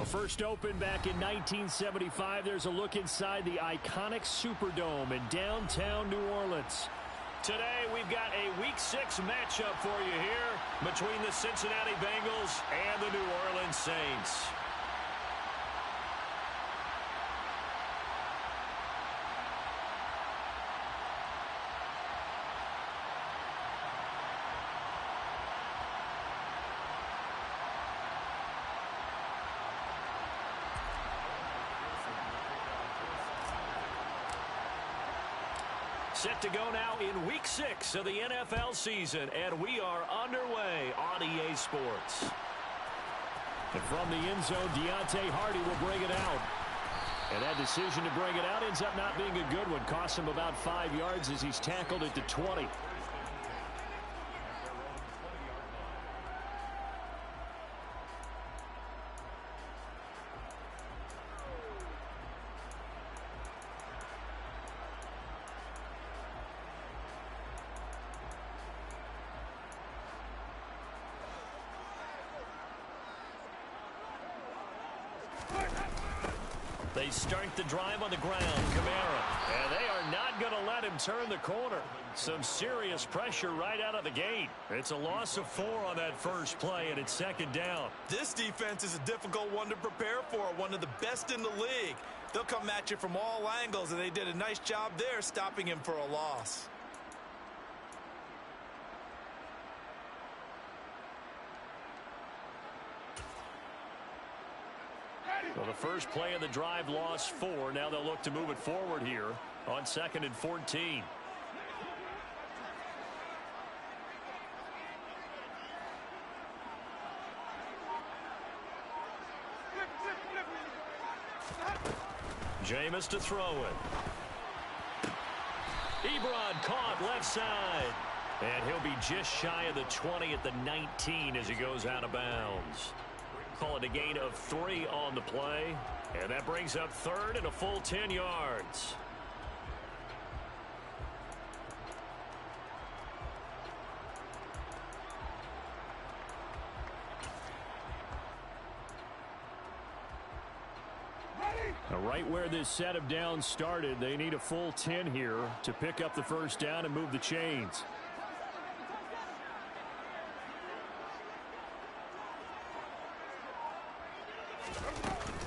First opened back in 1975, there's a look inside the iconic Superdome in downtown New Orleans. Today, we've got a Week 6 matchup for you here between the Cincinnati Bengals and the New Orleans Saints. Set to go now in Week 6 of the NFL season, and we are underway on EA Sports. And from the end zone, Deontay Hardy will bring it out. And that decision to bring it out ends up not being a good one. Costs him about 5 yards as he's tackled at the 20. They start the drive on the ground, Kamara, and they are not going to let him turn the corner. Some serious pressure right out of the gate. It's a loss of 4 on that first play, and it's second down. This defense is a difficult one to prepare for, one of the best in the league. They'll come at you from all angles, and they did a nice job there stopping him for a loss. Well, the first play of the drive lost 4. Now they'll look to move it forward here on 2nd and 14. Jameis to throw it. Ebron caught left side. And he'll be just shy of the 20 at the 19 as he goes out of bounds. Call it a gain of 3 on the play. And that brings up 3rd and a full 10 yards. Now, right where this set of downs started, they need a full 10 here to pick up the first down and move the chains.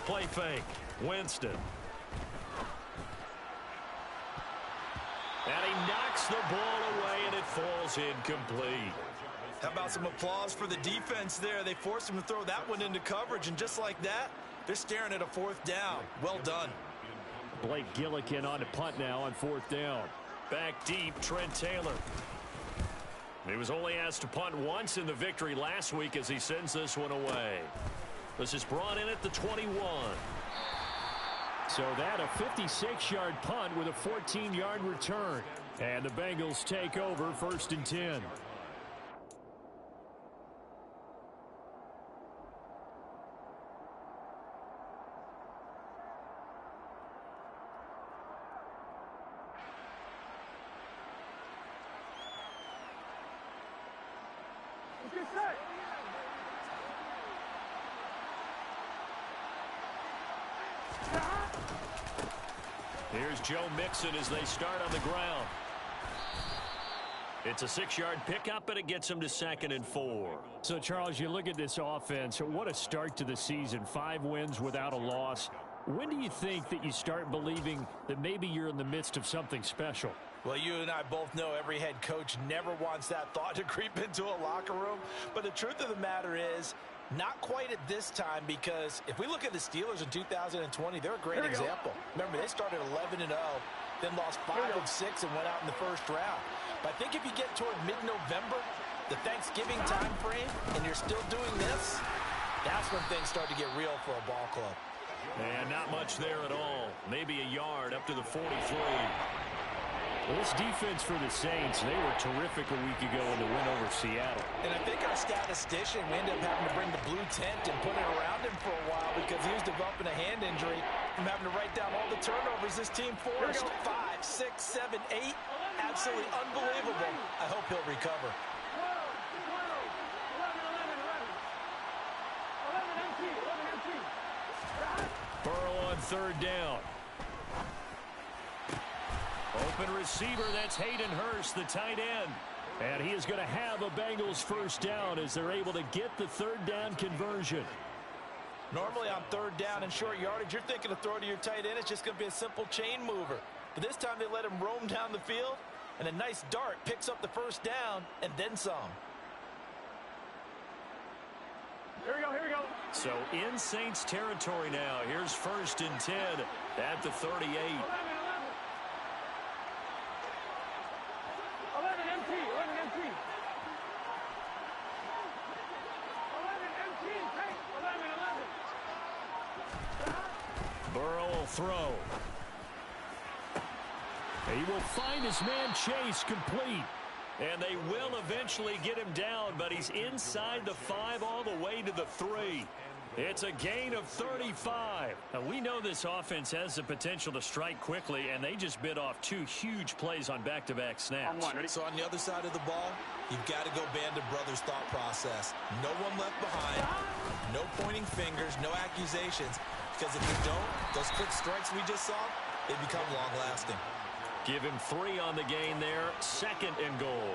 Play fake. Winston. And he knocks the ball away, and it falls incomplete. How about some applause for the defense there? They forced him to throw that one into coverage, and just like that, they're staring at a 4th down. Well done. Blake Gillikin on the punt now on 4th down. Back deep, Trent Taylor. He was only asked to punt once in the victory last week as he sends this one away. This is brought in at the 21. So that a 56-yard punt with a 14-yard return. And the Bengals take over 1st and 10. Here's Joe Mixon as they start on the ground. It's a 6-yard pickup, and it gets him to 2nd and 4. So, Charles, you look at this offense. What a start to the season. 5 wins without a loss. When do you think that you start believing that maybe you're in the midst of something special? Well, you and I both know every head coach never wants that thought to creep into a locker room. But the truth of the matter is, not quite at this time, because if we look at the Steelers in 2020, they're a great example. Remember, they started 11-0, then lost 5 of 6 and went out in the first round. But I think if you get toward mid-November, the Thanksgiving time frame, and you're still doing this, that's when things start to get real for a ball club. And not much there at all. Maybe a yard up to the 43. Well, this defense for the Saints, they were terrific a week ago in the win over Seattle. And I think our statistician, we ended up having to bring the blue tent and put it around him for a while because he was developing a hand injury from having to write down all the turnovers this team forced. 5, 6, 7, 8. Absolutely unbelievable. I hope he'll recover. Burrow on third down. Open receiver, that's Hayden Hurst, the tight end. And he is going to have a Bengals first down as they're able to get the third down conversion. Normally on third down and short yardage, you're thinking of throw to your tight end. It's just going to be a simple chain mover. But this time they let him roam down the field, and a nice dart picks up the first down and then some. Here we go, here we go. So in Saints territory now. Here's 1st and 10 at the 38. 11 MT, 11 MT. 11 MT, take 11, 11. Burrow will throw. He will find his man Chase complete. And they will eventually get him down, but he's inside the 5 all the way to the 3. It's a gain of 35. Now, we know this offense has the potential to strike quickly, and they just bit off 2 huge plays on back-to-back snaps. So on the other side of the ball, you've got to go band of brothers thought process. No one left behind, no pointing fingers, no accusations, because if you don't, those quick strikes we just saw, they become long-lasting. Give him 3 on the gain there, 2nd and goal.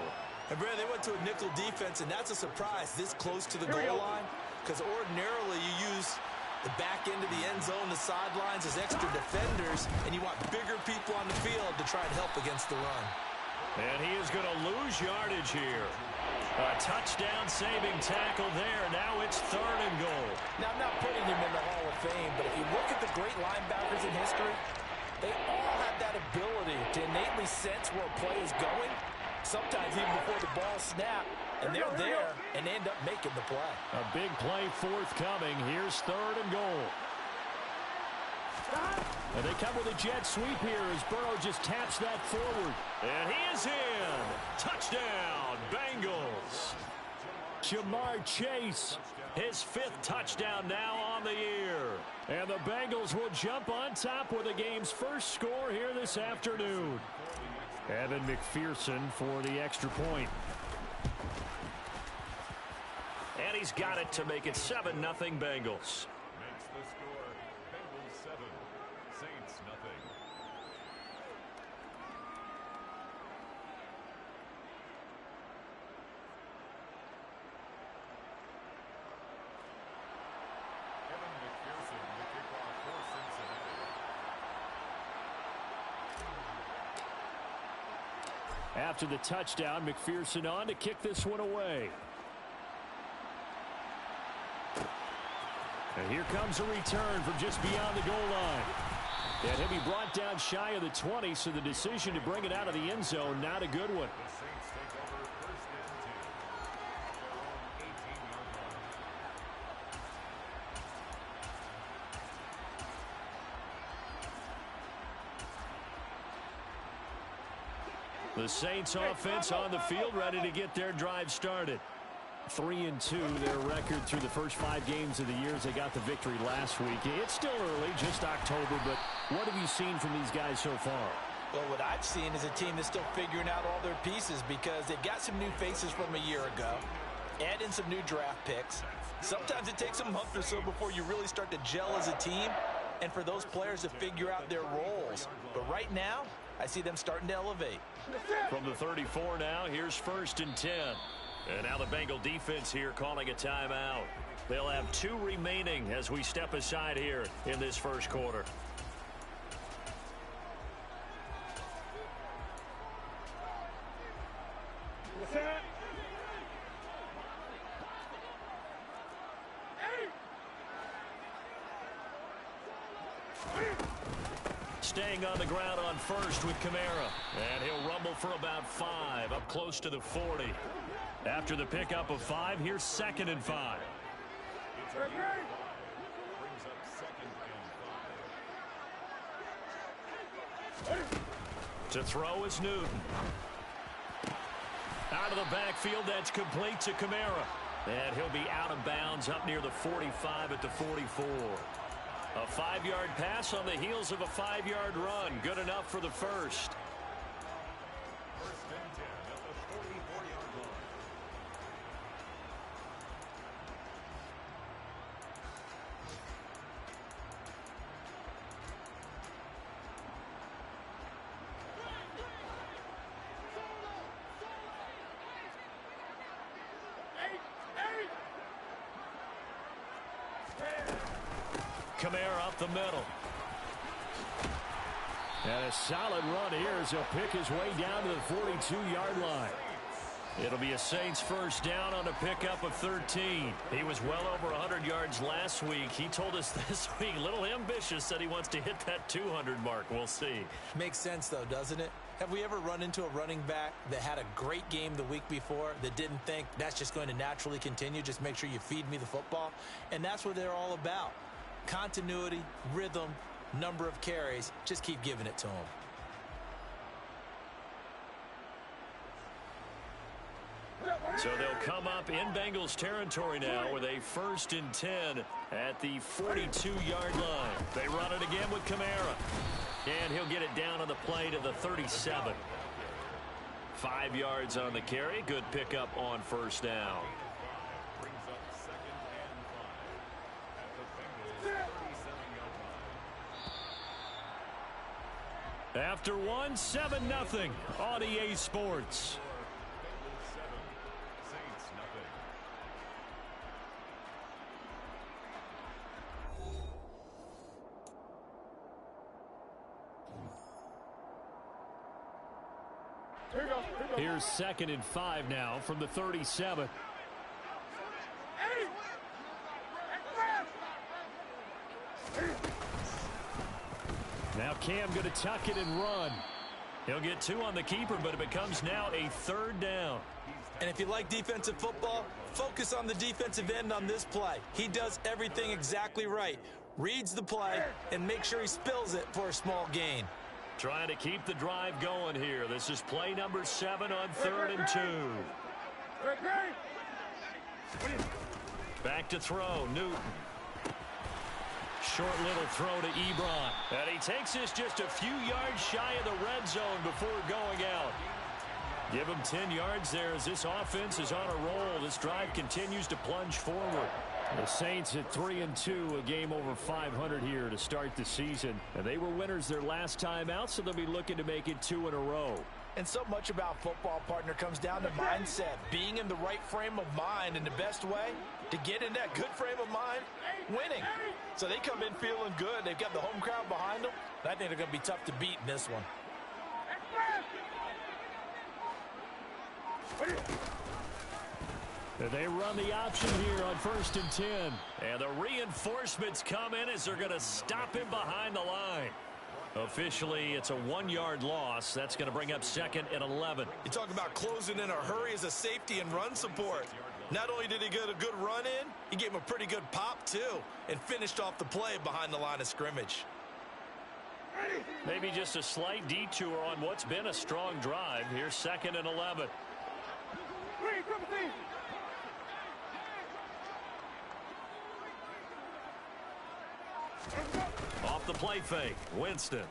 And Brad, they went to a nickel defense, and that's a surprise this close to the goal line, because ordinarily you use the back end of the end zone, the sidelines as extra defenders, and you want bigger people on the field to try and help against the run. And he is going to lose yardage here. A touchdown-saving tackle there. Now it's 3rd and goal. Now, I'm not putting him in the Hall of Fame, but if you look at the great linebackers in history, they all have that ability to innately sense where a play is going, sometimes even before the ball snaps, and they're there and end up making the play. A big play forthcoming. Here's 3rd and goal. And they come with a jet sweep here as Burrow just taps that forward. And he is in. Touchdown, Bengals. Jamar Chase, his 5th touchdown now on the year. And the Bengals will jump on top with the game's first score here this afternoon. Evan McPherson for the extra point. And he's got it to make it 7-0 Bengals. Makes the score Bengals 7, Saints nothing. Evan McPherson, the kickoff for Cincinnati. After the touchdown, McPherson on to kick this one away. And here comes a return from just beyond the goal line. And he'll be brought down shy of the 20, so the decision to bring it out of the end zone, not a good one. The Saints take over 1st and 10. Their own 18-yard line. The Saints offense on the field, ready to get their drive started. 3-2, their record through the first 5 games of the year as they got the victory last week. It's still early, just October, but what have you seen from these guys so far? Well, what I've seen is a team that's still figuring out all their pieces because they've got some new faces from a year ago, add in some new draft picks. Sometimes it takes a month or so before you really start to gel as a team and for those players to figure out their roles. But right now, I see them starting to elevate. From the 34 now, here's 1st and 10. And now the Bengal defense here calling a timeout. They'll have 2 remaining as we step aside here in this first quarter. Staying on the ground on 1st with Kamara. And he'll rumble for about 5, up close to the 40. After the pickup of 5, here's 2nd and 5. It's a brings up 2nd and 5. To throw is Newton. Out of the backfield, that's complete to Kamara. And he'll be out of bounds up near the 45 at the 44. A 5-yard pass on the heels of a 5-yard run. Good enough for the first. 1st and 10 at the 44-yard line. Kamara up the middle. And a solid run here as he'll pick his way down to the 42-yard line. It'll be a Saints first down on a pickup of 13. He was well over 100 yards last week. He told us this week, a little ambitious, said he wants to hit that 200 mark. We'll see. Makes sense, though, doesn't it? Have we ever run into a running back that had a great game the week before that didn't think that's just going to naturally continue? Just make sure you feed me the football. And that's what they're all about. Continuity, rhythm, number of carries. Just keep giving it to them. So they'll come up in Bengals territory now with a 1st and 10 at the 42-yard line. They run it again with Kamara. And he'll get it down on the play to the 37. 5 yards on the carry. Good pickup on first down. Brings up 2nd and 5 at the Bengals 37-yard line. After 1, 7-0 on EA Sports. Bengals 7, Saints nothing. Here we go. Here's 2nd and 5 now from the 37. Now Cam going to tuck it and run. He'll get 2 on the keeper, but it becomes now a 3rd down. And if you like defensive football, focus on the defensive end on this play. He does everything exactly right. Reads the play and make sure he spills it for a small gain. Trying to keep the drive going here. This is play number 7 on 3rd and 2. Back to throw, Newton. Short little throw to Ebron. And he takes this just a few yards shy of the red zone before going out. Give him 10 yards there as this offense is on a roll. This drive continues to plunge forward. The Saints at 3-2, a game over 500 here to start the season. And they were winners their last time out, so they'll be looking to make it 2 in a row. And so much about football, partner, comes down to mindset. Being in the right frame of mind, and the best way to get in that good frame of mind, winning. So they come in feeling good. They've got the home crowd behind them. And I think they're going to be tough to beat in this one. They run the option here on 1st and 10. And the reinforcements come in as they're going to stop him behind the line. Officially, it's a 1-yard loss. That's going to bring up 2nd and 11. You talk about closing in a hurry as a safety and run support. Not only did he get a good run in, he gave him a pretty good pop, too, and finished off the play behind the line of scrimmage. Maybe just a slight detour on what's been a strong drive. Here's 2nd and 11. Off the play fake, Winston.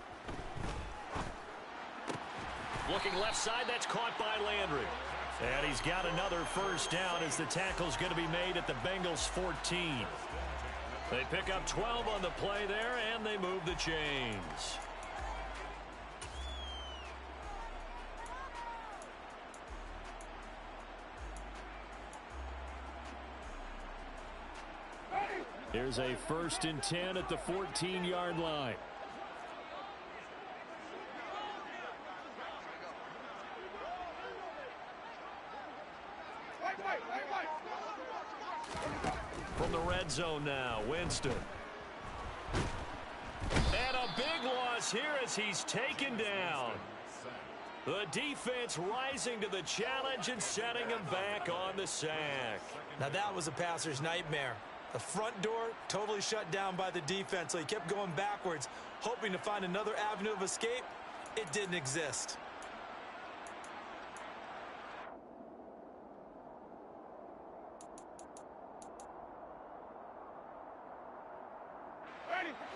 Looking left side, that's caught by Landry. And he's got another first down as the tackle's going to be made at the Bengals 14. They pick up 12 on the play there, and they move the chains. Here's a 1st and 10 at the 14-yard line. From the red zone now, Winston. And a big loss here as he's taken down. The defense rising to the challenge and setting him back on the sack. Now that was a passer's nightmare. The front door totally shut down by the defense, so he kept going backwards, hoping to find another avenue of escape. It didn't exist.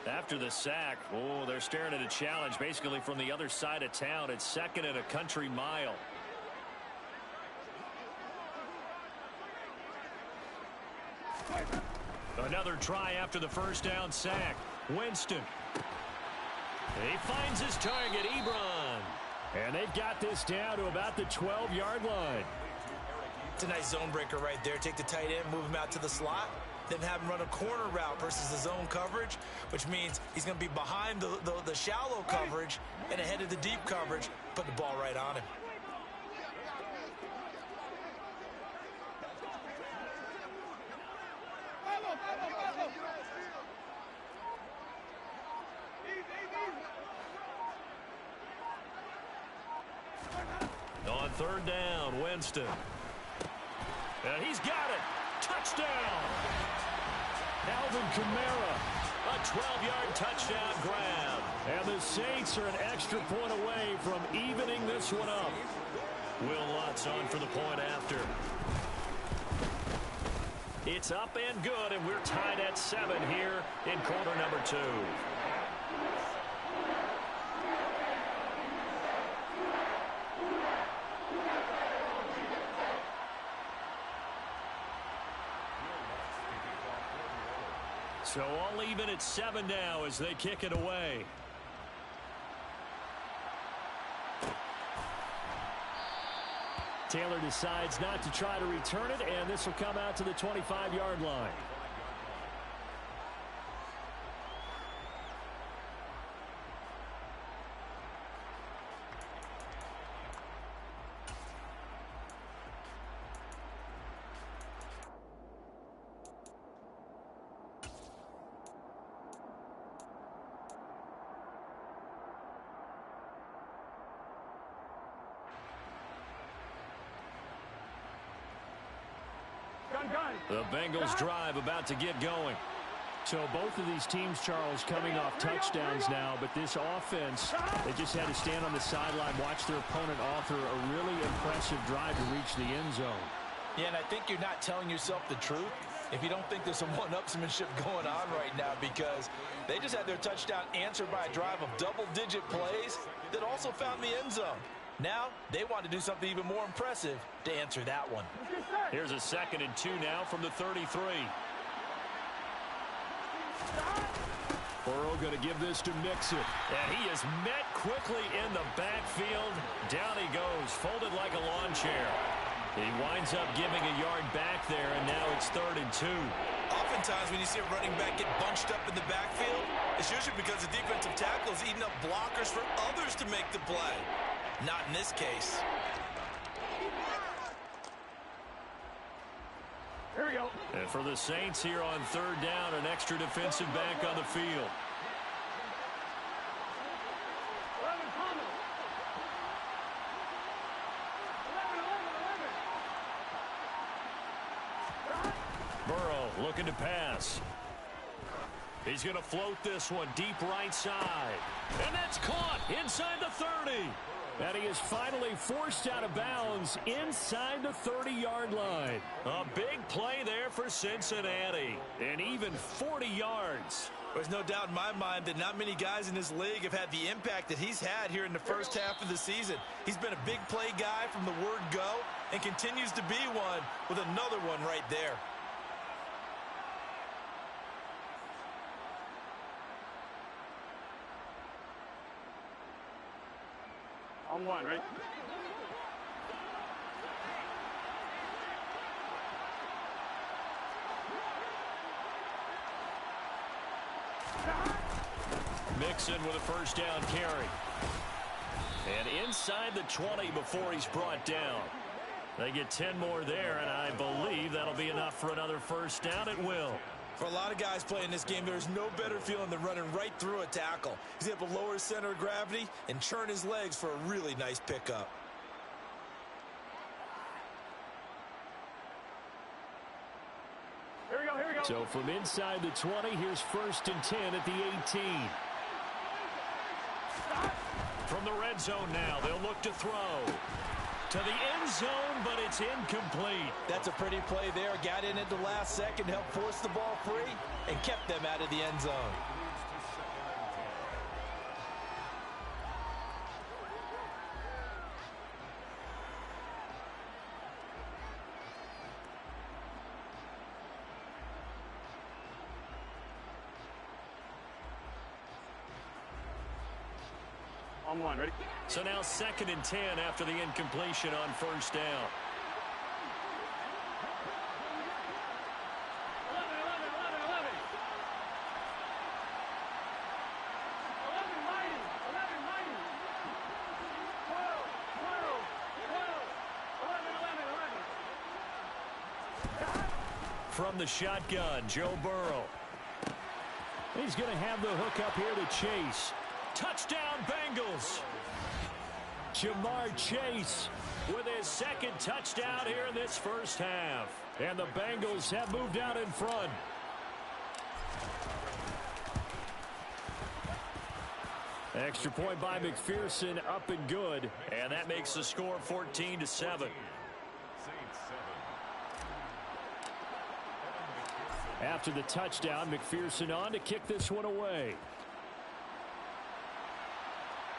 After the sack, they're staring at a challenge basically from the other side of town. It's 2nd and a country mile. Another try after the first down sack. Winston. He finds his target, Ebron. And they've got this down to about the 12-yard line. It's a nice zone breaker right there. Take the tight end, move him out to the slot. them have him run a corner route versus the zone coverage, which means he's going to be behind the shallow coverage and ahead of the deep coverage, put the ball right on him. On third down, Winston. And he's got it. Touchdown. Alvin Kamara. A 12-yard touchdown grab. And the Saints are an extra point away from evening this one up. Will Lutz on for the point after. It's up and good, and we're tied at 7 here in quarter number 2. So all even at 7 now as they kick it away. Taylor decides not to try to return it, and this will come out to the 25-yard line. The Bengals drive about to get going. So both of these teams, Charles, coming off touchdowns now, but this offense, they just had to stand on the sideline, watch their opponent author a really impressive drive to reach the end zone. Yeah, and I think you're not telling yourself the truth if you don't think there's some one-upsmanship going on right now, because they just had their touchdown answered by a drive of double-digit plays that also found the end zone. Now, they want to do something even more impressive to answer that one. Here's a 2nd and 2 now from the 33. Burrow going to give this to Mixon. And he is met quickly in the backfield. Down he goes, folded like a lawn chair. He winds up giving a yard back there, and now it's 3rd and 2. Oftentimes, when you see a running back get bunched up in the backfield, it's usually because the defensive tackle is eating up blockers for others to make the play. Not in this case. Here we go. And for the Saints here on 3rd down, an extra defensive back on the field. Burrow looking to pass. He's going to float this one deep right side. And that's caught inside the 30. And he is finally forced out of bounds inside the 30-yard line. A big play there for Cincinnati. And even 40 yards. There's no doubt in my mind that not many guys in this league have had the impact that he's had here in the first half of the season. He's been a big play guy from the word go and continues to be one with another one right there. On one, right? Mixon with a first down carry. And inside the 20 before he's brought down. They get 10 more there, and I believe that'll be enough for another first down. It will. For a lot of guys playing this game, there's no better feeling than running right through a tackle. He's able to lower his center of gravity and churn his legs for a really nice pickup. Here we go, here we go. So from inside the 20, here's 1st and 10 at the 18. From the red zone now, they'll look to throw. To the end zone, but it's incomplete. That's a pretty play there. Got in at the last second, helped force the ball free, and kept them out of the end zone. On one, ready? So now 2nd and 10 after the incompletion on first down. from the shotgun, Joe Burrow. He's going to have the hook up here to Chase. Touchdown, Bengals. Jamar Chase with his second touchdown here in this first half. And the Bengals have moved out in front. Extra point by McPherson, up and good. And that makes the score 14-7. After the touchdown, McPherson on to kick this one away.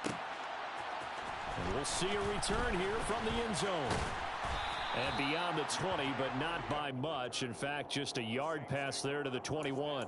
And we'll see a return here from the end zone. And beyond the 20, but not by much. In fact, just a yard pass there to the 21.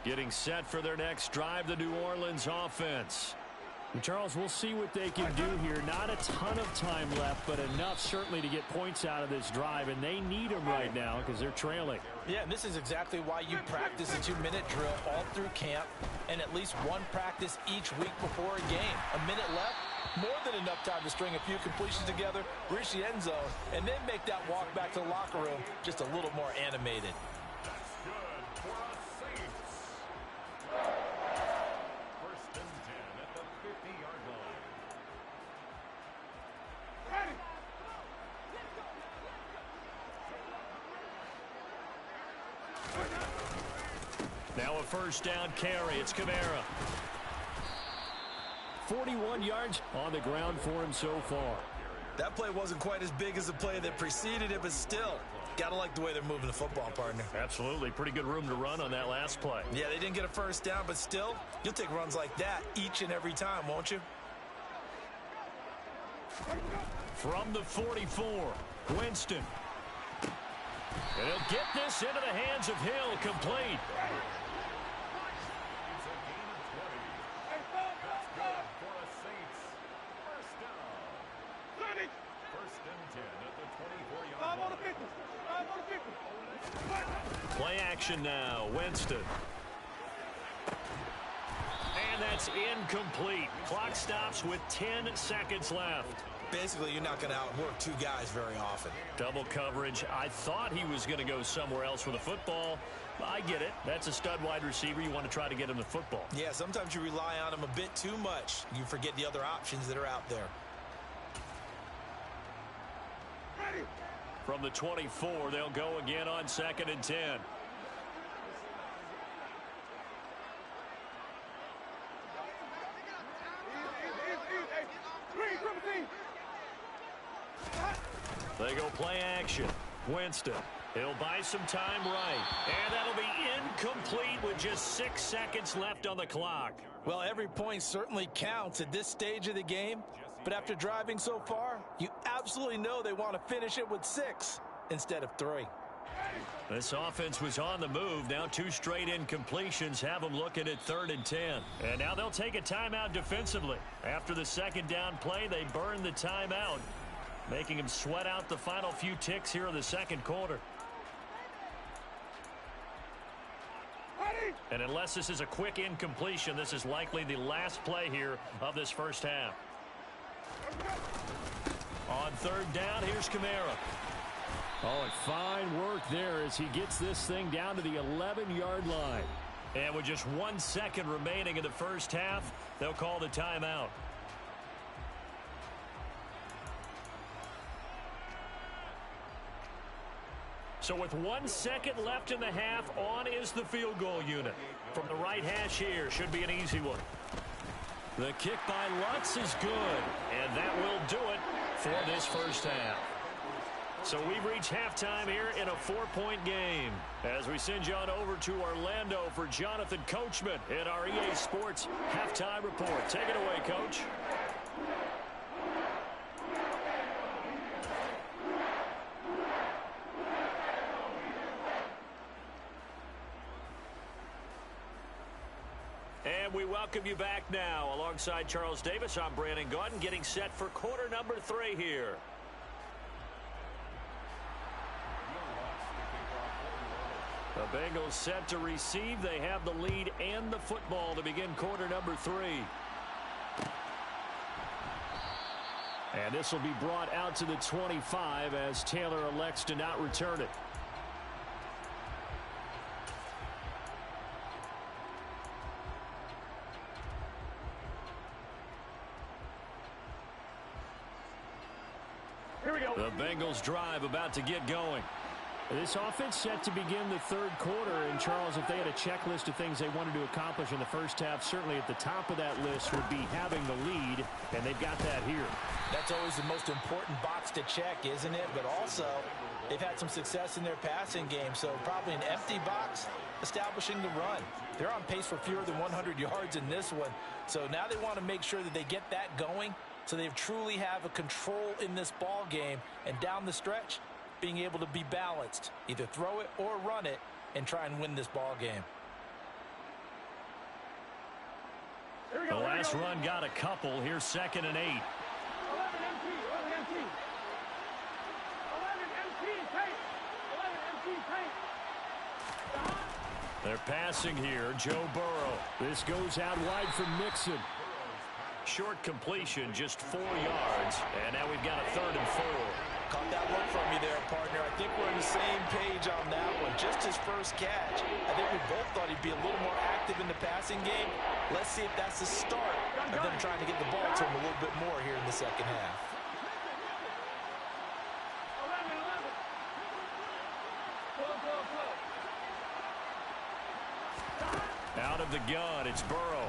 Getting set for their next drive, the New Orleans offense. And Charles, we'll see what they can do here. Not a ton of time left, but enough certainly to get points out of this drive, and they need them right now because they're trailing. Yeah, and this is exactly why you practice a 2-minute drill all through camp and at least one practice each week before a game. A minute left, more than enough time to string a few completions together, reach the end zone, and then make that walk back to the locker room just a little more animated. That's good for a Saints. First and 10 at the 50-yard line. Now a first down carry. It's Kamara. 41 yards on the ground for him so far. That play wasn't quite as big as the play that preceded it, but still, gotta like the way they're moving the football, partner. Absolutely. Pretty good room to run on that last play. Yeah, they didn't get a first down, but still, you'll take runs like that each and every time, won't you? From the 44, Winston. And he'll get this into the hands of Hill, complete. Play action now, Winston. And that's incomplete. Clock stops with 10 seconds left. Basically, you're not going to outwork two guys very often. Double coverage. I thought he was going to go somewhere else with the football. I get it. That's a stud wide receiver. You want to try to get him the football. Yeah, sometimes you rely on him a bit too much. You forget the other options that are out there. From the 24, they'll go again on 2nd and 10. They go play action. Winston. He'll buy some time right. And that'll be incomplete with just 6 seconds left on the clock. Well, every point certainly counts at this stage of the game. But after driving so far, you absolutely know they want to finish it with 6 instead of 3. This offense was on the move. Now 2 straight incompletions have them looking at 3rd and 10. And now they'll take a timeout defensively. After the second down play, they burn the timeout, making them sweat out the final few ticks here in the second quarter. And unless this is a quick incompletion, this is likely the last play here of this first half. On 3rd down, here's Kamara. Oh, and fine work there as he gets this thing down to the 11-yard line. And with just 1 second remaining in the first half, they'll call the timeout. So with 1 second left in the half, on is the field goal unit. From the right hash here, should be an easy one. The kick by Lutz is good, and that will do it for this first half. So we've reached halftime here in a 4-point game. As we send you on over to Orlando for Jonathan Coachman in our EA Sports Halftime Report. Take it away, Coach. And we welcome you back now. Alongside Charles Davis, I'm Brandon Gaudin, getting set for quarter number 3 here. The Bengals set to receive. They have the lead and the football to begin quarter number 3. And this will be brought out to the 25 as Taylor elects to not return it. Here we go. The Bengals drive about to get going. This offense set to begin the third quarter. And, Charles, if they had a checklist of things they wanted to accomplish in the first half, certainly at the top of that list would be having the lead, and they've got that here. That's always the most important box to check, isn't it? But also, they've had some success in their passing game, so probably an empty box establishing the run. They're on pace for fewer than 100 yards in this one, so now they want to make sure that they get that going so they truly have a control in this ball game, and down the stretch, being able to be balanced, either throw it or run it, and try and win this ball game. The last run got a couple. Here's 2nd and 8. 11 MT, 11 MT. 11 MT, tight. 11 MT, tight. They're passing here. Joe Burrow. This goes out wide from Mixon. Short completion, just 4 yards. And now we've got a 3rd and 4. Caught that look from you there, partner. I think we're on the same page on that one. Just his first catch. I think we both thought he'd be a little more active in the passing game. Let's see if that's the start of them trying to get the ball to him a little bit more here in the second half. 11, 11. Go. Out of the gun, it's Burrow.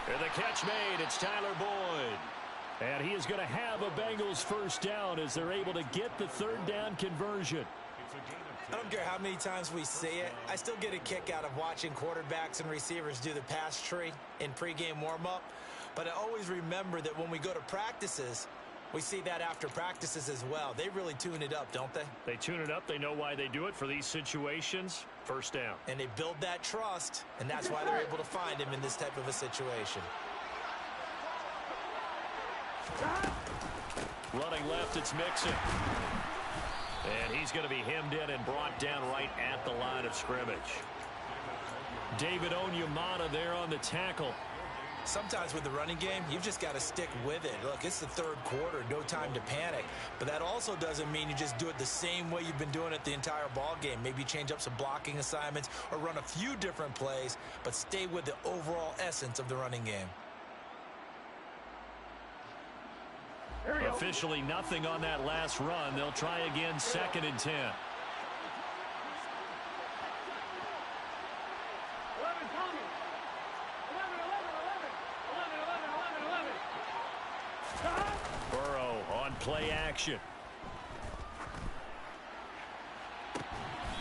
And the catch made, it's Tyler Boyd. And he is going to have a Bengals first down as they're able to get the 3rd down conversion. I don't care how many times we see it. I still get a kick out of watching quarterbacks and receivers do the pass tree in pregame warm-up. But I always remember that when we go to practices, we see that after practices as well. They really tune it up, don't they? They tune it up. They know why they do it for these situations. First down. And they build that trust, and that's why they're able to find him in this type of a situation. Running left, it's Mixon. And he's going to be hemmed in and brought down right at the line of scrimmage. David Onyemata there on the tackle. Sometimes with the running game, you've just got to stick with it. Look, it's the 3rd quarter, no time to panic. But that also doesn't mean you just do it the same way you've been doing it the entire ball game. Maybe change up some blocking assignments or run a few different plays, but stay with the overall essence of the running game. Officially nothing on that last run. They'll try again, 2nd and 10. 11, Tommy. 11, 11, 11. 11, 11, 11, 11. Burrow on play action.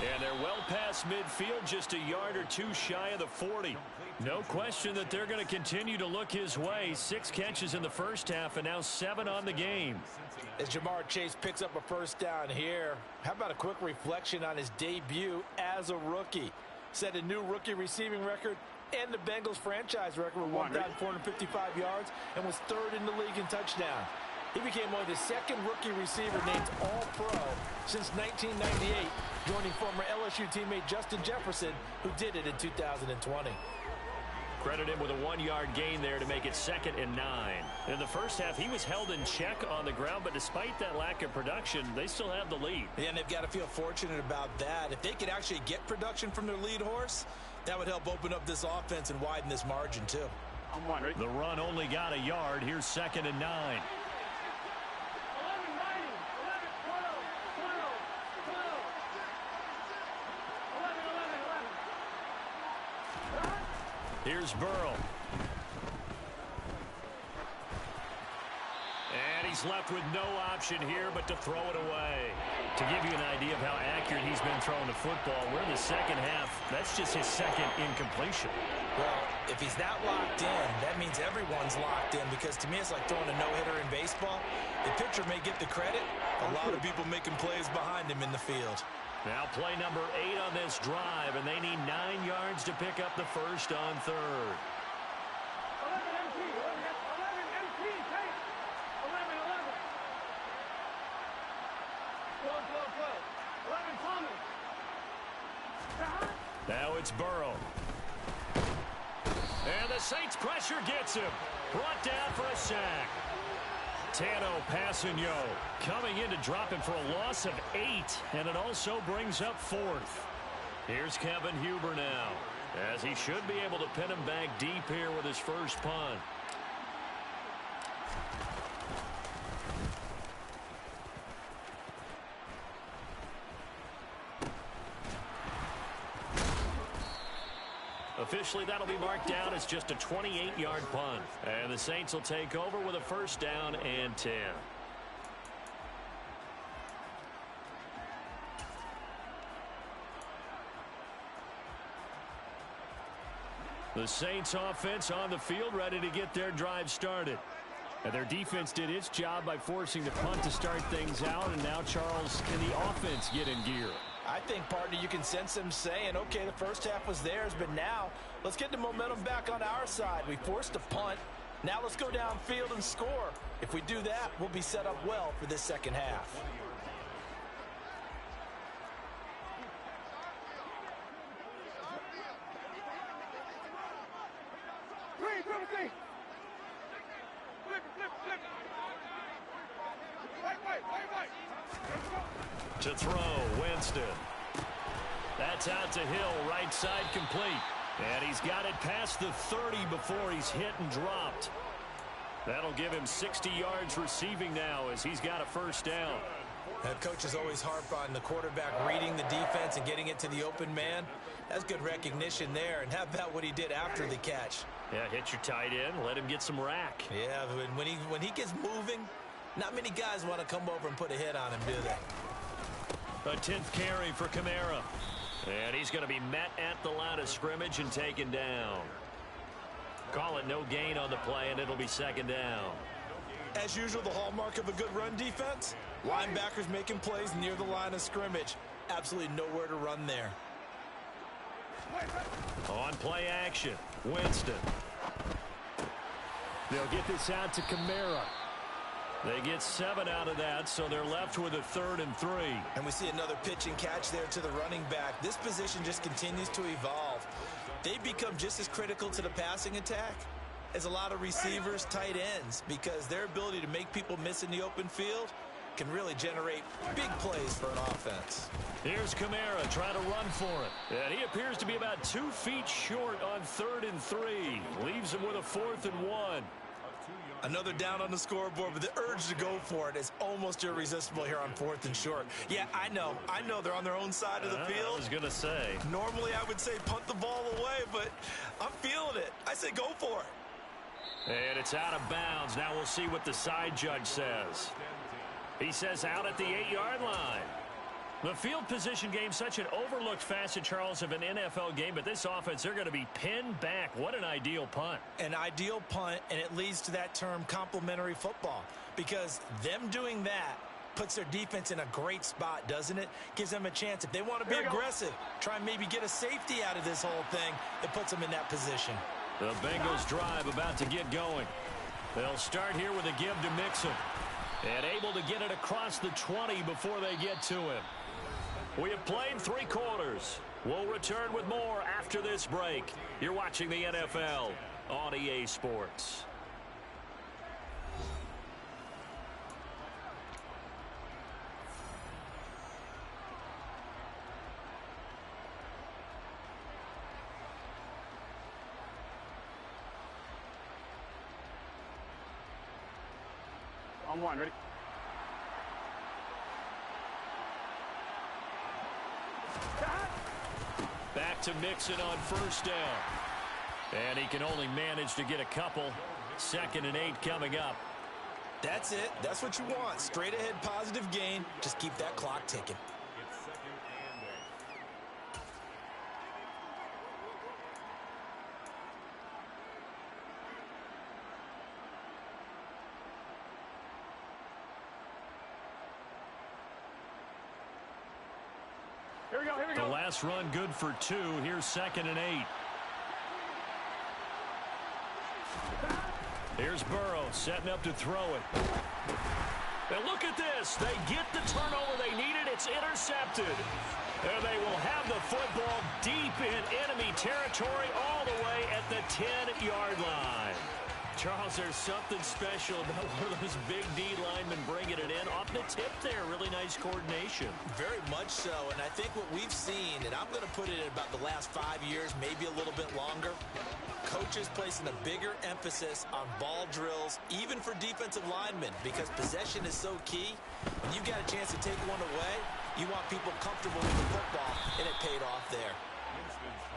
And they're well past midfield, just a yard or 2 shy of the 40. No question that they're going to continue to look his way. 6 catches in the first half and now 7 on the game. As Jamar Chase picks up a first down here, how about a quick reflection on his debut as a rookie? Set a new rookie receiving record and the Bengals franchise record with 1,455 yards and was 3rd in the league in touchdowns. He became only the 2nd rookie receiver named All-Pro since 1998, joining former LSU teammate Justin Jefferson, who did it in 2020. Credit him with a 1-yard gain there to make it 2nd and 9. In the first half, he was held in check on the ground, but despite that lack of production, they still have the lead. Yeah, and they've got to feel fortunate about that. If they could actually get production from their lead horse, that would help open up this offense and widen this margin, too. I'm one, right? The run only got a yard. Here's 2nd and 9. 11, 90. 11, 12, 12, 12. 11, 11, 11. Here's Burrow. And he's is left with no option here but to throw it away. To give you an idea of how accurate he's been throwing the football, we're in the second half. That's just his second incompletion. Well, if he's that locked in, that means everyone's locked in, because to me it's like throwing a no-hitter in baseball. The pitcher may get the credit. A lot of people making plays behind him in the field. Now play number 8 on this drive, and they need 9 yards to pick up the first on third. 11 MT, 11 MT, take 11, 11. 12, 12, 12. 11 Thomas. Now it's Burrow. And the Saints pressure gets him. Brought down for a sack. Tano Passanio coming in to drop him for a loss of 8, and it also brings up 4th. Here's Kevin Huber now, as he should be able to pin him back deep here with his first punt. Officially, that'll be marked down as just a 28-yard punt. And the Saints will take over with a first down and 10. The Saints offense on the field, ready to get their drive started. And their defense did its job by forcing the punt to start things out. And now, Charles, can the offense get in gear? I think, partner, you can sense them saying, okay, the first half was theirs, but now let's get the momentum back on our side. We forced a punt. Now let's go downfield and score. If we do that, we'll be set up well for this second half. Flip. To throw, Winston. That's out to Hill, right side complete. And he's got it past the 30 before he's hit and dropped. That'll give him 60 yards receiving now as he's got a first down. That coach is always harp on the quarterback reading the defense and getting it to the open man. That's good recognition there. And how about what he did after the catch? Yeah, hit your tight end, let him get some rack. Yeah, when he gets moving, not many guys want to come over and put a hit on him, do they? A 10th carry for Kamara. And he's going to be met at the line of scrimmage and taken down. Call it no gain on the play, and it'll be second down. As usual, the hallmark of a good run defense, linebackers making plays near the line of scrimmage. Absolutely nowhere to run there. On play action, Winston. They'll get this out to Kamara. They get 7 out of that, so they're left with a 3rd and 3. And we see another pitch and catch there to the running back. This position just continues to evolve. They become just as critical to the passing attack as a lot of receivers, tight ends, because their ability to make people miss in the open field can really generate big plays for an offense. Here's Kamara trying to run for it. And he appears to be about 2 feet short on 3rd and 3. Leaves him with a 4th and 1. Another down on the scoreboard, but the urge to go for it is almost irresistible here on 4th and short. Yeah, I know they're on their own side of the field. I was going to say. Normally I would say punt the ball away, but I'm feeling it. I say go for it. And it's out of bounds. Now we'll see what the side judge says. He says out at the 8-yard line. The field position game, such an overlooked facet, Charles, of an NFL game, but this offense, they're going to be pinned back. What an ideal punt. An ideal punt, and it leads to that term complementary football, because them doing that puts their defense in a great spot, doesn't it? Gives them a chance. If they want to be aggressive, try and maybe get a safety out of this whole thing, it puts them in that position. The Bengals drive about to get going. They'll start here with a give to Mixon. And able to get it across the 20 before they get to him. We have played 3 quarters. We'll return with more after this break. You're watching the NFL on EA Sports. On 1, ready? Back to Mixon on first down. And he can only manage to get a couple. 2nd and 8 coming up. That's it. That's what you want. Straight ahead positive gain. Just keep that clock ticking. It's 2nd and 8. Here we go, here we The go. last run good for 2. Here's 2nd and 8. Here's Burrow setting up to throw it. And look at this. They get the turnover they needed. It's intercepted. And they will have the football deep in enemy territory all the way at the 10-yard line. Charles, there's something special about one of those big D linemen bringing it in. Off the tip there, really nice coordination. Very much so, and I think what we've seen, and I'm going to put it in about the last 5 years, maybe a little bit longer, coaches placing a bigger emphasis on ball drills, even for defensive linemen, because possession is so key. When you got a chance to take one away, you want people comfortable with the football, and it paid off there.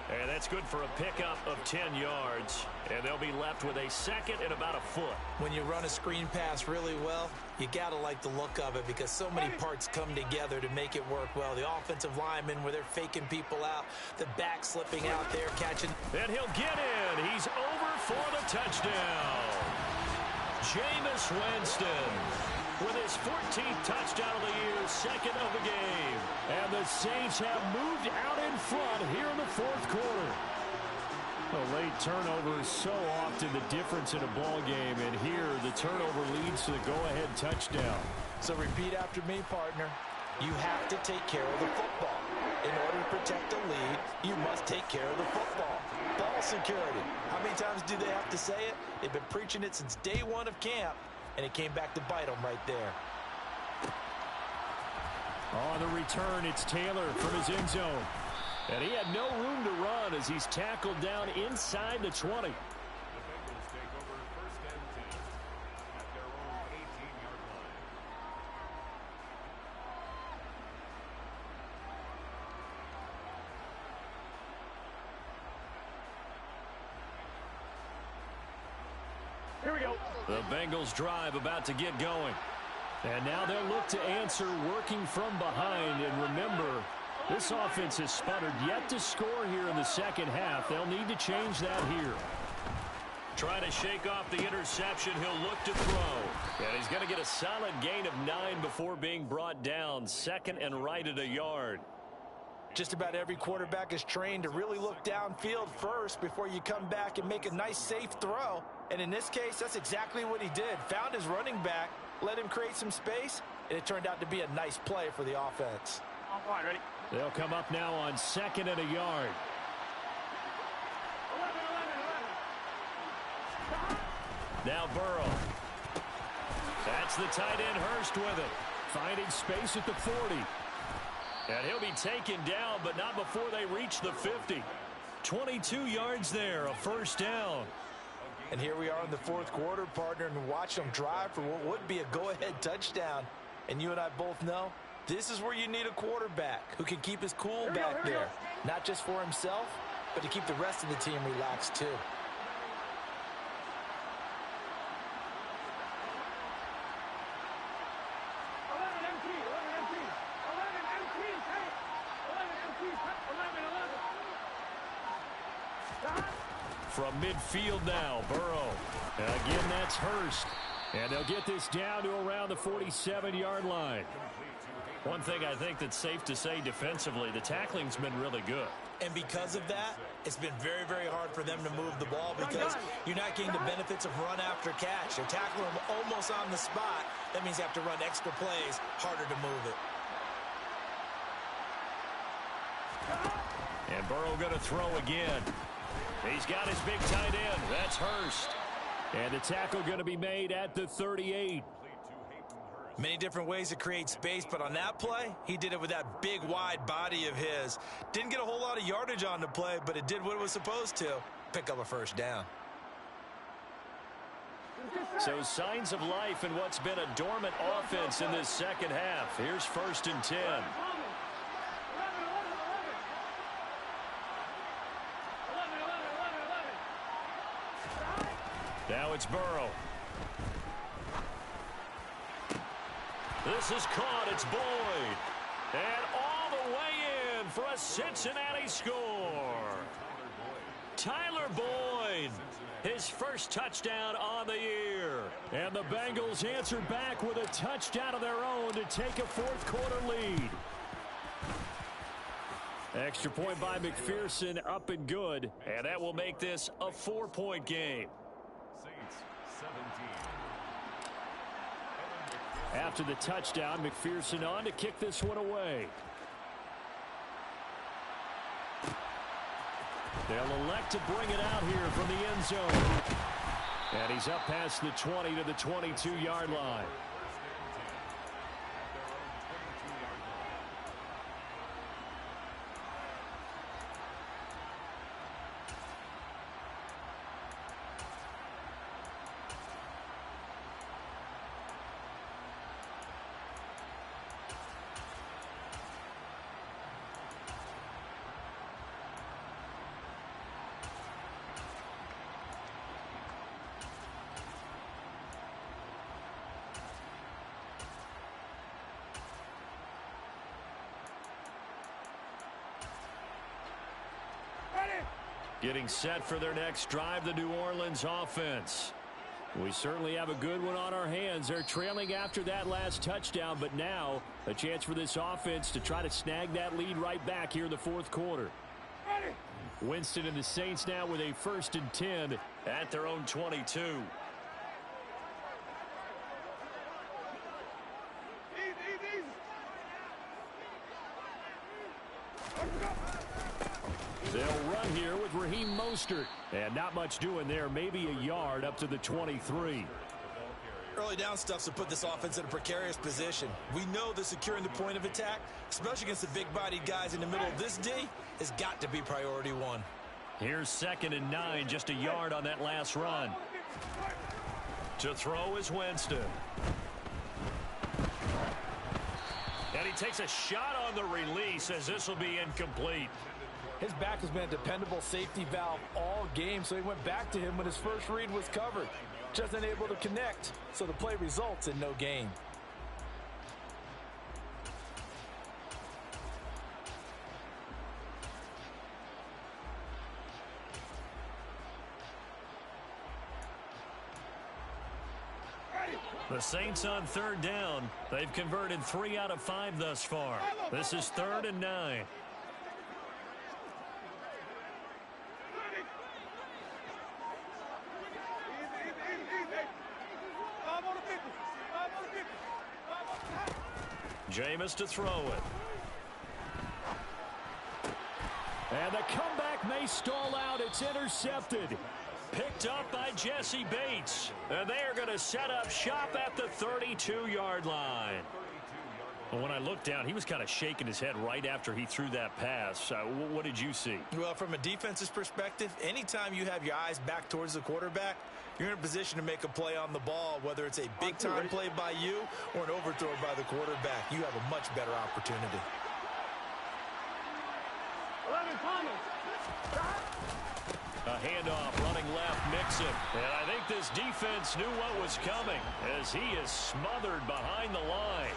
And that's good for a pickup of 10 yards. And they'll be left with a 2nd and about a foot. When you run a screen pass really well, you got to like the look of it because so many parts come together to make it work well. The offensive linemen where they're faking people out, the back slipping out there, catching. And he'll get in. He's over for the touchdown. Jameis Winston with his 14th touchdown of the year, 2nd of the game. And the Saints have moved out in front here in the 4th quarter. A late turnover is so often the difference in a ball game, and here the turnover leads to the go-ahead touchdown. So repeat after me, partner. You have to take care of the football. In order to protect the lead, you must take care of the football. Ball security. How many times do they have to say it? They've been preaching it since day 1 of camp, and it came back to bite them right there. On the return, it's Taylor from his end zone. And he had no room to run as he's tackled down inside the 20. The Bengals take over 1st and 10 at their own 18-yard line. Here we go. The Bengals drive about to get going. And now they'll look to answer working from behind. And remember, this offense has sputtered yet to score here in the 2nd half. They'll need to change that here. Trying to shake off the interception, he'll look to throw. And he's going to get a solid gain of 9 before being brought down. 2nd and right at a yard. Just about every quarterback is trained to really look downfield first before you come back and make a nice, safe throw. And in this case, that's exactly what he did. Found his running back, let him create some space, and it turned out to be a nice play for the offense. I'm fine, ready? They'll come up now on 2nd and a yard. 11. Now Burrow. That's the tight end Hurst with it. Finding space at the 40. And he'll be taken down, but not before they reach the 50. 22 yards there, a 1st down. And here we are in the 4th quarter, partner, and watch them drive for what would be a go-ahead touchdown. And you and I both know this is where you need a quarterback who can keep his cool back there. Not just for himself, but to keep the rest of the team relaxed too. From midfield now, Burrow. And again, that's Hurst. And they'll get this down to around the 47-yard line. One thing I think that's safe to say defensively, the tackling's been really good. And because of that, it's been very, very hard for them to move the ball because you're not getting the benefits of run after catch. They're tackling them almost on the spot. That means they have to run extra plays, harder to move it. And Burrow going to throw again. He's got his big tight end. That's Hurst. And the tackle going to be made at the 38. Many different ways to create space, but on that play, he did it with that big, wide body of his. Didn't get a whole lot of yardage on the play, but it did what it was supposed to. Pick up a 1st down. So signs of life in what's been a dormant offense in this 2nd half. Here's 1st and 10. Now it's Burrow. This is caught. It's Boyd. And all the way in for a Cincinnati score. Tyler Boyd, his first touchdown on the year. And the Bengals answer back with a touchdown of their own to take a fourth-quarter lead. Extra point by McPherson, up and good. And that will make this a 4-point game. Saints 17. After the touchdown, McPherson on to kick this one away. They'll elect to bring it out here from the end zone. And he's up past the 20 to the 22-yard line. Getting set for their next drive, the New Orleans offense. We certainly have a good one on our hands. They're trailing after that last touchdown, but now a chance for this offense to try to snag that lead right back here in the fourth quarter. Winston and the Saints now with a 1st and 10 at their own 22. They'll run here with Raheem Mostert. And not much doing there. Maybe a yard up to the 23. Early down stuff to put this offense in a precarious position. We know that securing the point of attack, especially against the big-bodied guys in the middle of this D, has got to be priority one. Here's 2nd and 9, just a yard on that last run. To throw is Winston. And he takes a shot on the release as this will be incomplete. His back has been a dependable safety valve all game, so he went back to him when his first read was covered. Just unable to connect, so the play results in no gain. The Saints on 3rd down. They've converted 3 out of 5 thus far. This is 3rd and 9. Jameis to throw it. And the comeback may stall out. It's intercepted. Picked up by Jesse Bates. And they are going to set up shop at the 32-yard line. When I looked down, he was kind of shaking his head right after he threw that pass. What did you see? Well, from a defense's perspective, anytime you have your eyes back towards the quarterback, you're in a position to make a play on the ball, whether it's a big-time play by you or an overthrow by the quarterback. You have a much better opportunity. 11 Thomas. A handoff, running left, Mixon. And I think this defense knew what was coming as he is smothered behind the line.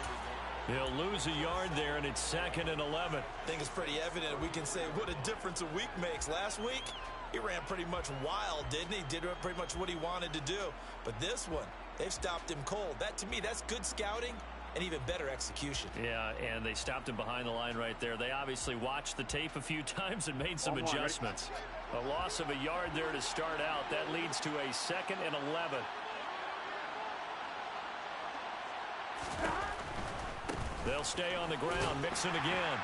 He'll lose a yard there, and it's 2nd and 11. I think it's pretty evident. We can say what a difference a week makes. Last week, he ran pretty much wild, didn't he? Did pretty much what he wanted to do. But this one, they've stopped him cold. That, to me, that's good scouting and even better execution. Yeah, and they stopped him behind the line right there. They obviously watched the tape a few times and made some adjustments. A loss of a yard there to start out. That leads to a 2nd and 11. They'll stay on the ground. Mixon again.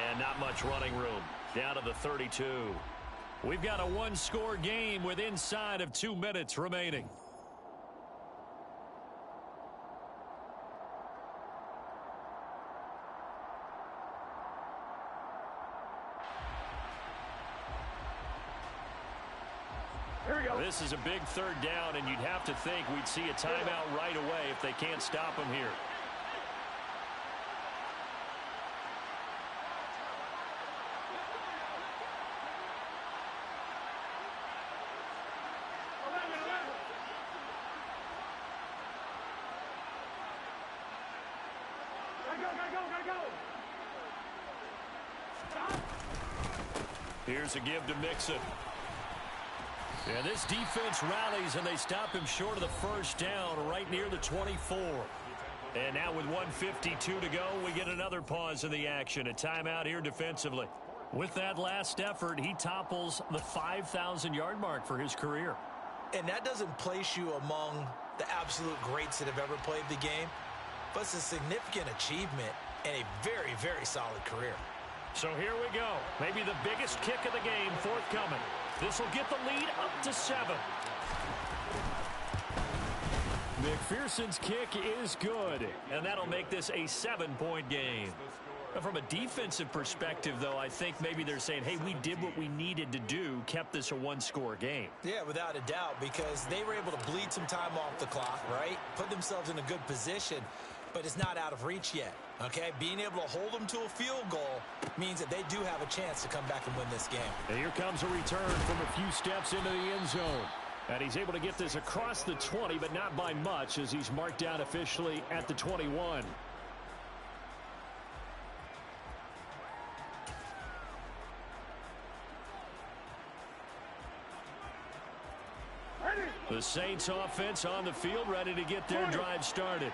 And not much running room. Down to the 32. We've got a one-score game with inside of 2 minutes remaining. Here we go. This is a big 3rd down, and you'd have to think we'd see a timeout right away if they can't stop him here. Here's a give to Mixon. And this defense rallies, and they stop him short of the first down right near the 24. And now with 1:52 to go, we get another pause in the action. A timeout here defensively. With that last effort, he topples the 5,000-yard mark for his career. And that doesn't place you among the absolute greats that have ever played the game, but it's a significant achievement and a very, very solid career. So here we go. Maybe the biggest kick of the game forthcoming. This will get the lead up to 7. McPherson's kick is good, and that'll make this a 7-point game. From a defensive perspective, though, I think maybe they're saying, hey, we did what we needed to do, kept this a one-score game. Yeah, without a doubt, because they were able to bleed some time off the clock, right? Put themselves in a good position, but it's not out of reach yet, okay? Being able to hold them to a field goal means that they do have a chance to come back and win this game. And here comes a return from a few steps into the end zone. And he's able to get this across the 20, but not by much, as he's marked down officially at the 21. The Saints offense on the field, ready to get their drive started.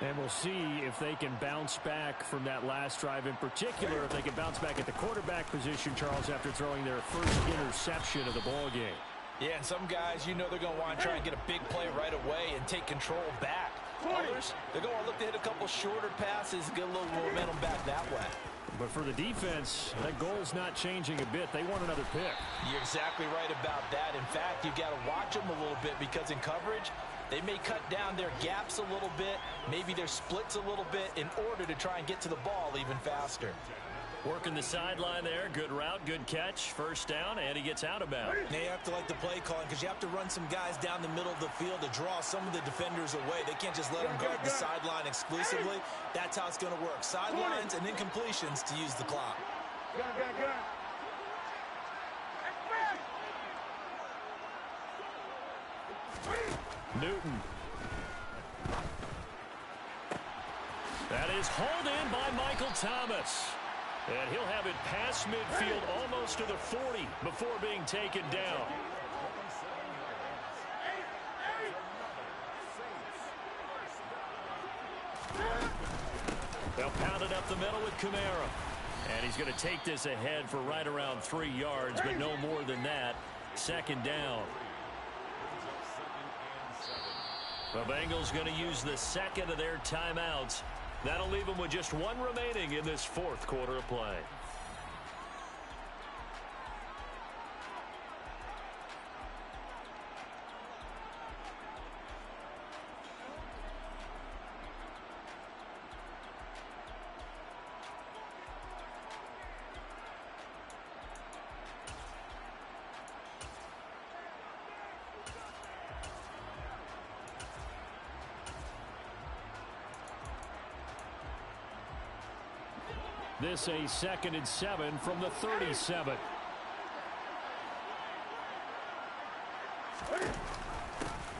And we'll see if they can bounce back from that last drive, in particular, if they can bounce back at the quarterback position, Charles, after throwing their first interception of the ball game. Yeah, and some guys, you know they're going to want to try and get a big play right away and take control back. Others, they're going to look to hit a couple shorter passes, get a little momentum back that way. But for the defense, that goal's not changing a bit. They want another pick. You're exactly right about that. In fact, you've got to watch them a little bit, because in coverage, they may cut down their gaps a little bit, maybe their splits a little bit, in order to try and get to the ball even faster. Working the sideline there. Good route, good catch. First down, and he gets out of bounds. Now you have to like the play calling, because you have to run some guys down the middle of the field to draw some of the defenders away. They can't just let them guard the sideline exclusively. That's how it's going to work. Sidelines and incompletions to use the clock. Newton. That is hauled in by Michael Thomas. And he'll have it past midfield almost to the 40 before being taken down. They'll pound it up the middle with Kamara. And he's going to take this ahead for right around 3 yards, but no more than that. Second down. The Bengals going to use the second of their timeouts. That'll leave them with just one remaining in this fourth quarter of play. This a 2nd and 7 from the 37.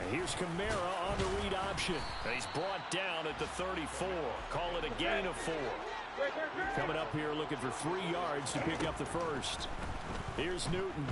And here's Kamara on the read option. And he's brought down at the 34. Call it a gain of 4. Coming up here looking for 3 yards to pick up the first. Here's Newton.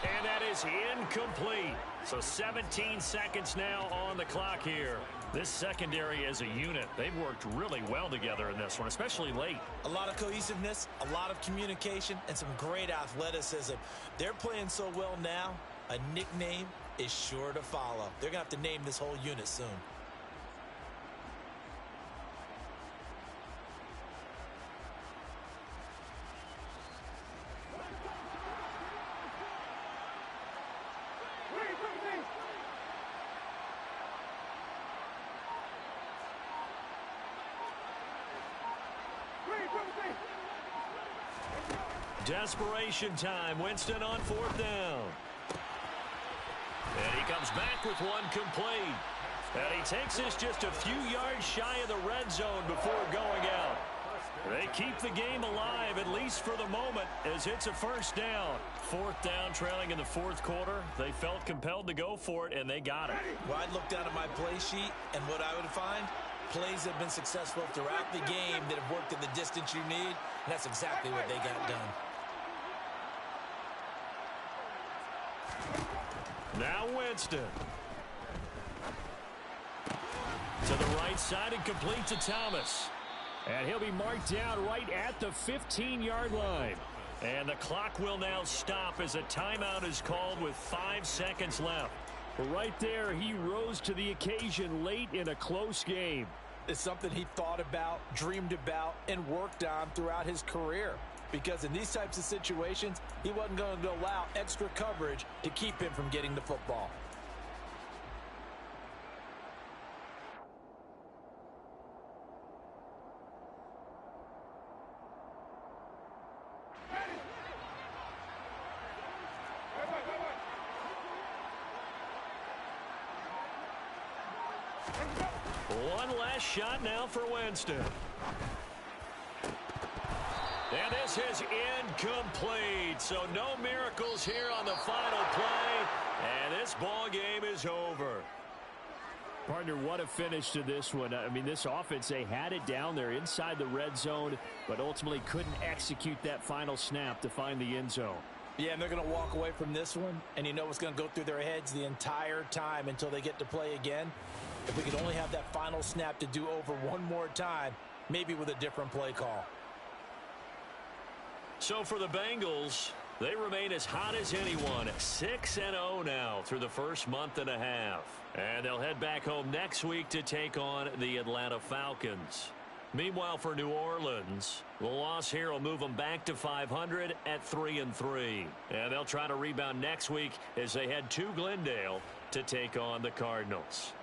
And that is incomplete. So 17 seconds now on the clock here. This secondary as a unit, they've worked really well together in this one, especially late. A lot of cohesiveness, a lot of communication, and some great athleticism. They're playing so well now, a nickname is sure to follow. They're going to have to name this whole unit soon. Desperation time. Winston on 4th down. And he comes back with one complete. And he takes this just a few yards shy of the red zone before going out. They keep the game alive, at least for the moment, as it's a first down. 4th down, trailing in the 4th quarter. They felt compelled to go for it, and they got it. Well, I'd look down at my play sheet, and what I would find, Plays have been successful throughout the game that have worked at the distance you need, and that's exactly what they got done. Now Winston. To the right side and complete to Thomas. And he'll be marked down right at the 15-yard line. And the clock will now stop as a timeout is called with 5 seconds left. Right there, he rose to the occasion late in a close game. It's something he thought about, dreamed about, and worked on throughout his career. Because in these types of situations, he wasn't going to allow extra coverage to keep him from getting the football. One last shot now for Winston. And this is incomplete. So no miracles here on the final play. And this ball game is over. Partner, what a finish to this one. I mean, this offense, they had it down there inside the red zone, but ultimately couldn't execute that final snap to find the end zone. Yeah, and they're going to walk away from this one, and you know what's going to go through their heads the entire time until they get to play again. If we could only have that final snap to do over one more time, maybe with a different play call. So for the Bengals, they remain as hot as anyone, 6-0 now through the first month and a half. And they'll head back home next week to take on the Atlanta Falcons. Meanwhile, for New Orleans, the loss here will move them back to 500 at 3-3. And they'll try to rebound next week as they head to Glendale to take on the Cardinals.